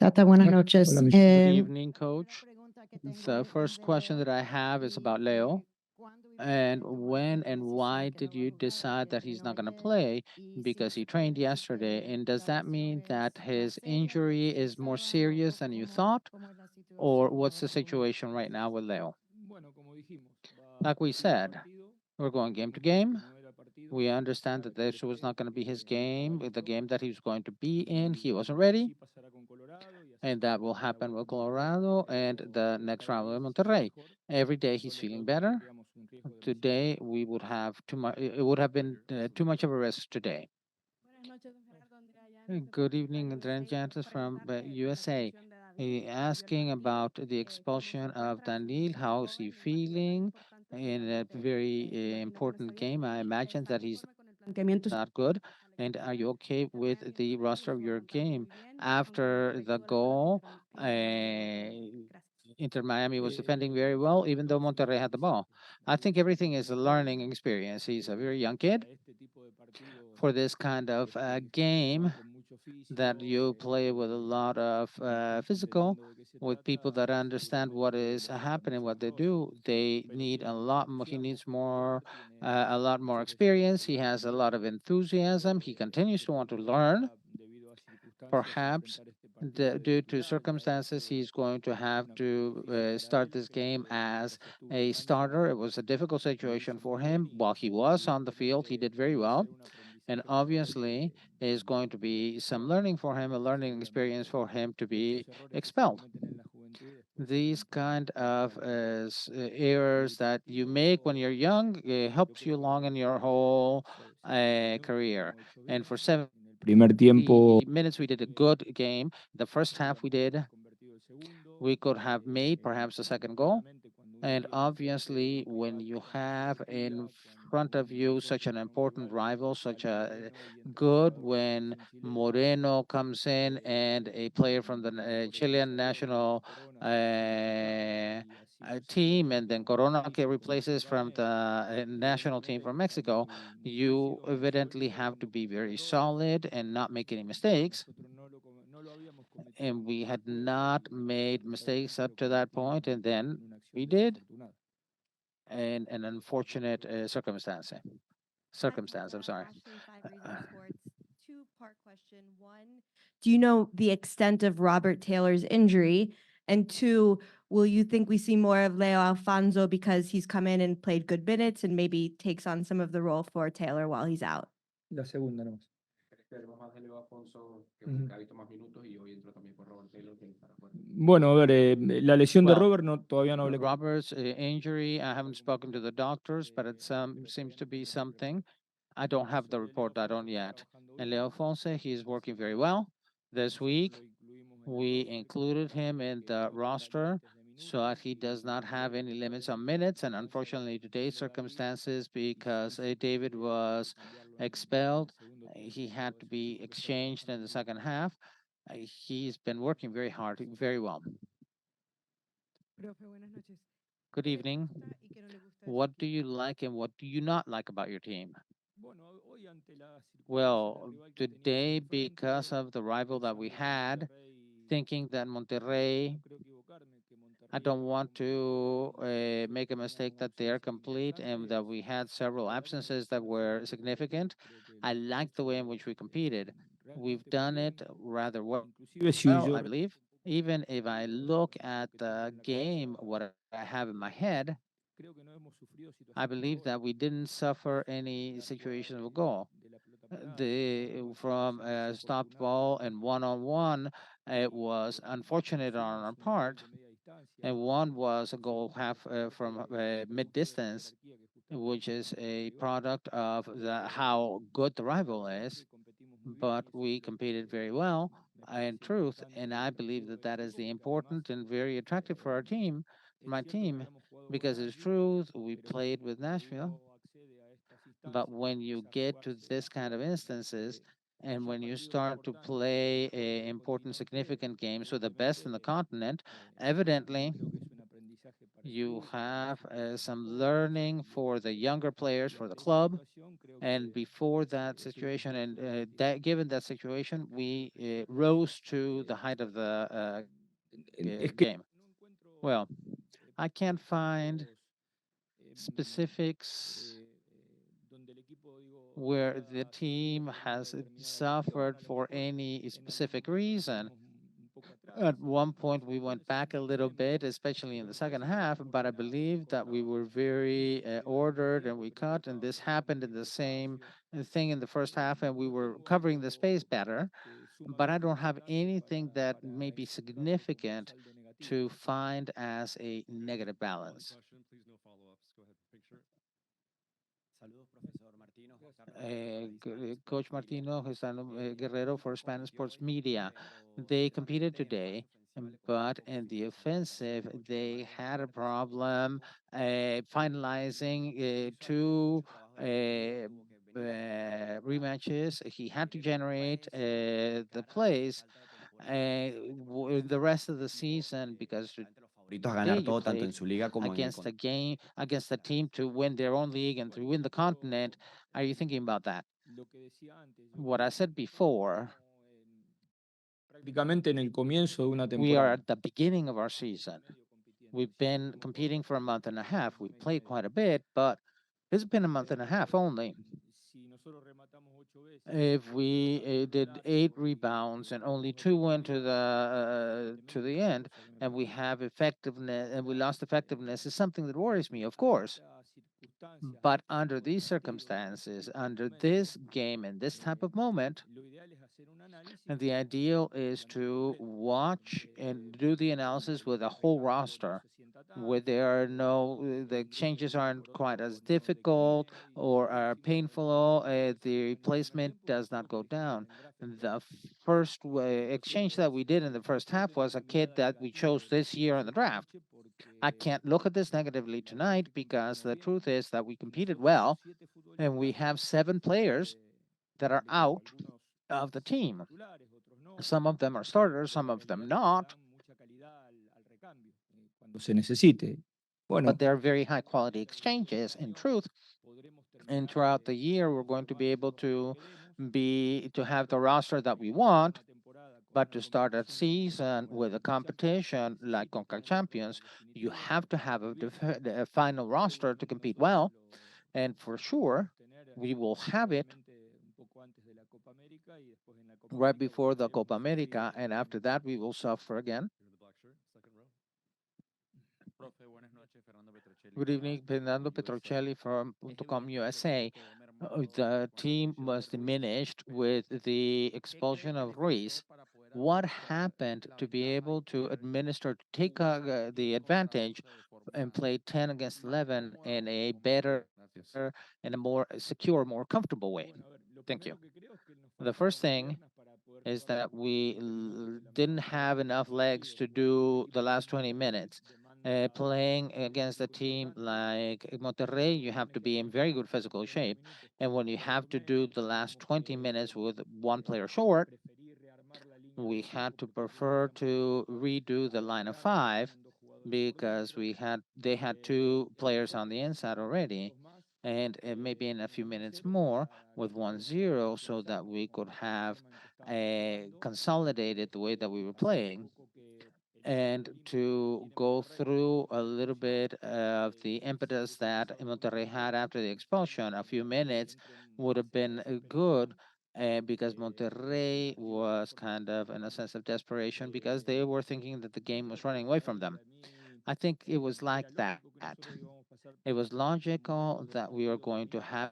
Tata, buenas noches. Hola, Good evening, coach. The first question that I have is about Leo. And when and why did you decide that he's not going to play? Because he trained yesterday. And does that mean that his injury is more serious than you thought? Or what's the situation right now with Leo? Like we said, we're going game to game. We understand that this was not going to be his game, the game that he was going to be in. He wasn't ready. And that will happen with Colorado and the next round with Monterrey. Every day he's feeling better. Today we would have too much. It would have been too much of a risk today. Good evening, Andrea Jantes from USA. Asking about the expulsion of Daniel. How is he feeling in a very important game? I imagine that he's not good. And are you okay with the roster of your game after the goal? Inter Miami was defending very well, even though Monterrey had the ball. I think everything is a learning experience. He's a very young kid for this kind of game that you play with a lot of physical, with people that understand what is happening, what they do. They need a lot more. He needs more, a lot more experience. He has a lot of enthusiasm. He continues to want to learn. Perhaps due to circumstances, he's going to have to start this game as a starter. It was a difficult situation for him. While he was on the field, he did very well. And obviously, is going to be some learning for him, a learning experience for him to be expelled. These kind of errors that you make when you're young helps you along in your whole career. And for primer tiempo 70 minutes, we did a good game. The first half, we could have made perhaps a second goal. And obviously, when you have in front of you such an important rival, such a good when Moreno comes in and a player from the Chilean national team, and then Corona replaces from the national team from Mexico, you evidently have to be very solid and not make any mistakes. And we had not made mistakes up to that point, and then we did in an unfortunate circumstance. I'm sorry. Two-part question. One, do you know the extent of Robert Taylor's injury? And two, will you think we see more of Leo Alfonso because he's come in and played good minutes and maybe takes on some of the role for Taylor while he's out? la segunda nomás. Bueno, a ver, la lesión de Well, Robert no, todavía no hablé con Robert's injury, I haven't spoken to the doctors, but it seems to be something. I don't have the report, I don't yet. And Leo Fonse, he's working very well. This week, we included him in the roster so that he does not have any limits on minutes. And unfortunately, today's circumstances, because David was expelled, he had to be exchanged in the second half. He's been working very hard, very well. Good evening. What do you like and what do you not like about your team? Well, today, because of the rival that we had, thinking that Monterrey, I don't want to make a mistake that they are complete and that we had several absences that were significant. I like the way in which we competed. We've done it rather well, I believe. Even if I look at the game, what I have in my head, I believe that we didn't suffer any situation of a goal. From a stopped ball and one-on-one, it was unfortunate on our part, and one was a goal half from mid distance, which is a product of how good the rival is. But we competed very well in truth, and I believe that that is the important and very attractive for our team, for my team, because it's true we played with Nashville, but when you get to this kind of instances, and when you start to play important, significant games with the best in the continent, evidently you have some learning for the younger players, for the club, And before that situation, and given that situation, we rose to the height of the Es que game. Well, I can't find specifics where the team has suffered for any specific reason. At one point, we went back a little bit, especially in the second half, but I believe that we were very ordered and we cut, and this happened in the same thing in the first half, and we were covering the space better. But I don't have anything that may be significant to find as a negative balance. Coach Martino, Gerardo Guerrero for Spanish Sports Media. They competed today, but in the offensive, they had a problem finalizing two rematches. He had to generate the plays the rest of the season because Favoritos a today ganar you todo, tanto played en su liga como en el against a game, against a team to win their own league and to win the continent. Are you thinking about that? What I said before, prácticamente en el comienzo de una we are temporada. at the beginning of our season. We've been competing for a month and a half. We played quite a bit, but it's been a month and a half only. If we did 8 rebounds and only 2 went to the end, and we have effectiveness and we lost effectiveness, is something that worries me, of course. But under these circumstances, under this game and this type of moment, and the ideal is to watch and do the analysis with a whole roster where there are no, the changes aren't quite as difficult or are painful, the replacement does not go down. The first exchange that we did in the first half was a kid that we chose this year in the draft. I can't look at this negatively tonight because the truth is that we competed well and we have 7 players that are out of the team. Some of them are starters, some of them not, Cuando se necesite. Bueno, but they're very high quality exchanges in truth. And throughout the year, we're going to be able to have the roster that we want, but to start a season with a competition like Conca Champions, you have to have a final roster to compete well. And for sure, we will have it right before the Copa America, and after that, we will suffer again. Good evening, Fernando Petrocelli from .com USA. The team was diminished with the expulsion of Ruiz. What happened to be able to administer, to take the advantage and play 10 against 11 in a better and a more secure, more comfortable way? Thank you. The first thing is that we didn't have enough legs to do the last 20 minutes. Playing against a team like Monterrey, you have to be in very good physical shape. And when you have to do the last 20 minutes with one player short, we had to prefer to redo the line of 5 because they had 2 players on the inside already, and maybe in a few minutes more with 1-0 so that we could have consolidated the way that we were playing and to go through a little bit of the impetus that Monterrey had after the expulsion. A few minutes would have been good because Monterrey was kind of in a sense of desperation because they were thinking that the game was running away from them. I think it was like that. It was logical that we were going to have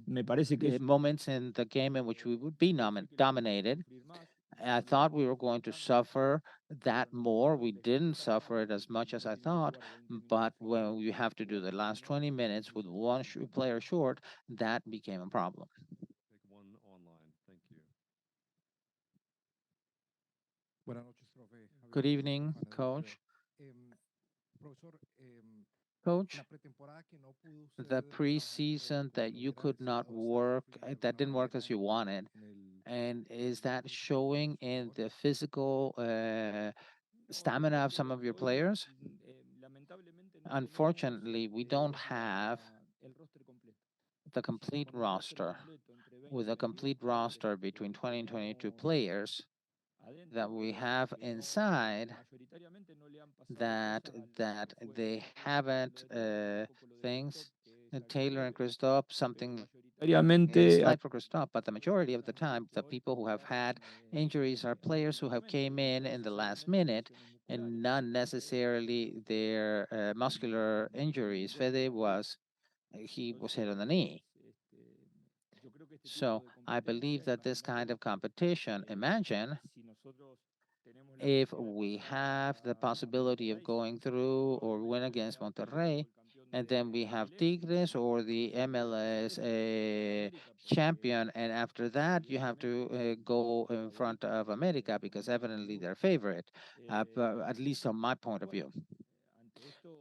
me parece que es moments in the game in which we would be dominated. I thought we were going to suffer that more. We didn't suffer it as much as I thought, but when you have to do the last 20 minutes with one player short, that became a problem. Good evening, coach. Coach, the preseason that you could not work, that didn't work as you wanted, and is that showing in the physical stamina of some of your players? Unfortunately, we don't have the complete roster, with a complete roster between 20 and 22 players that we have inside, that they haven't things. Taylor and Christoph, something slight for Christoph, but the majority of the time, the people who have had injuries are players who have came in the last minute, and not necessarily their muscular injuries. Fede was he was hit on the knee. So I believe that this kind of competition, imagine if we have the possibility of going through or win against Monterrey, and then we have Tigres or the MLS champion, and after that you have to go in front of America because evidently they're favorite, but at least on my point of view.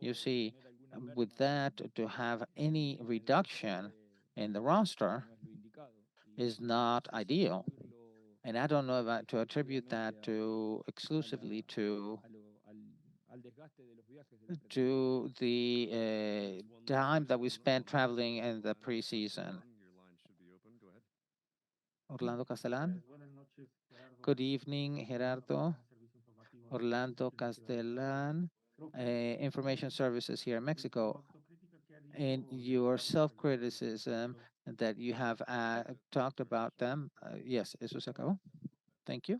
You see, with that, to have any reduction in the roster is not ideal. And I don't know about to attribute that to exclusively to the time that we spent traveling in the preseason. Orlando Castellan. Good evening, Gerardo. Orlando Castellan, Information Services here in Mexico. In your self-criticism that you have talked about them, yes, eso se acabó. Thank you.